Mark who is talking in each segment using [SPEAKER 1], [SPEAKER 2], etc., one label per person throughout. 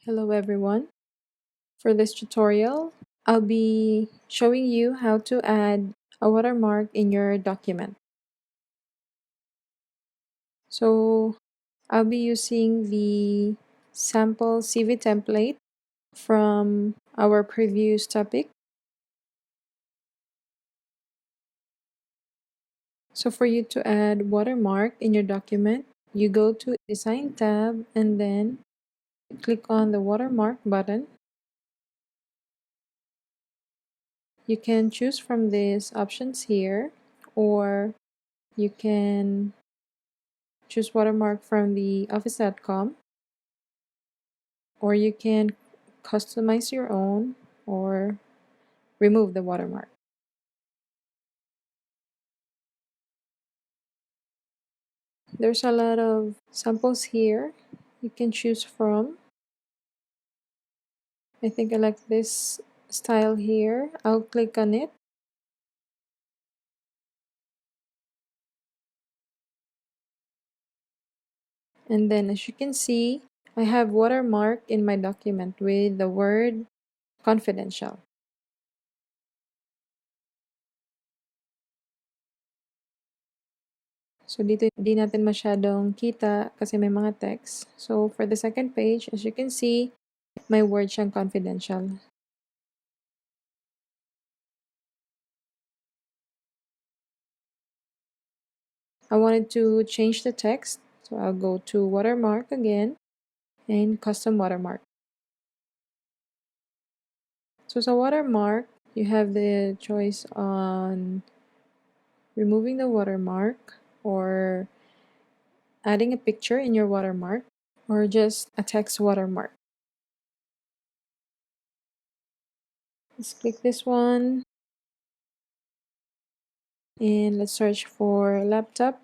[SPEAKER 1] Hello everyone. For this tutorial, I'll be showing you how to add a watermark in your document. So I'll be using the sample CV template from our previous topic. So for you to add watermark in your document, you go to Design tab and then click on the watermark button. You can choose from these options here, or you can choose watermark from the office.com, or you can customize your own or remove the watermark. There's a lot of samples here you can choose from. I think I like this style here. I'll click on it. And then as you can see, I have watermark in my document with the word confidential. So dito di natin masyadong kita kasi may mga text. So for the second page, as you can see, may word siyang confidential. I wanted to change the text, so I'll go to watermark again and custom watermark. So sa watermark, you have the choice on removing the watermark or adding a picture in your watermark or just a text watermark. Let's click this one and let's search for laptop.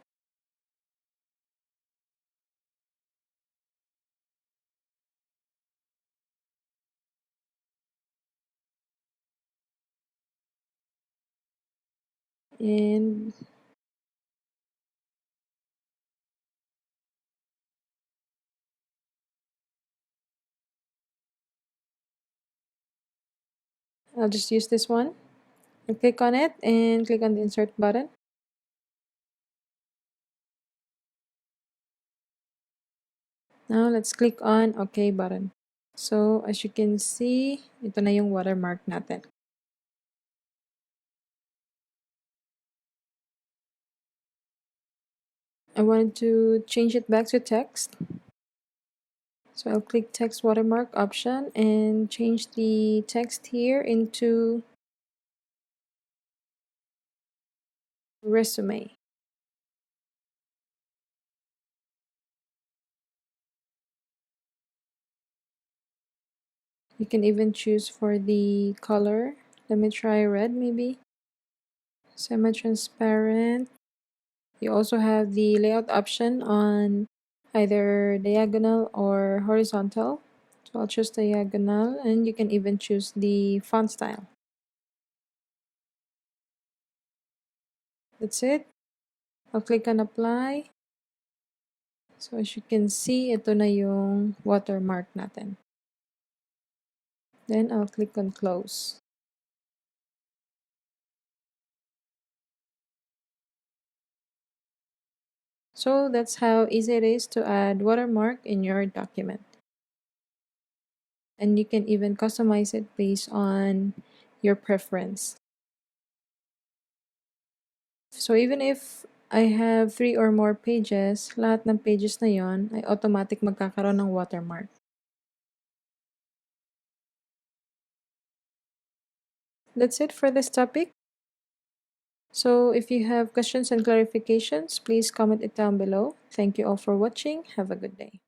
[SPEAKER 1] And I'll just use this one. I'll click on it and click on the insert button. Now let's click on OK button. So as you can see, ito na yung watermark natin. I wanted to change it back to text. So I'll click text watermark option and change the text here into resume. You can even choose for the color. Let me try red maybe. Semi-transparent. You also have the layout option on either diagonal or horizontal. So I'll choose diagonal, and you can even choose the font style. That's it. I'll click on apply. So as you can see, ito na yung watermark natin. Then I'll click on close. So that's how easy it is to add watermark in your document. And you can even customize it based on your preference. So even if I have 3 or more pages, lahat ng pages na yon ay automatic magkakaroon ng watermark. That's it for this topic. So if you have questions and clarifications, please comment it down below. Thank you all for watching. Have a good day.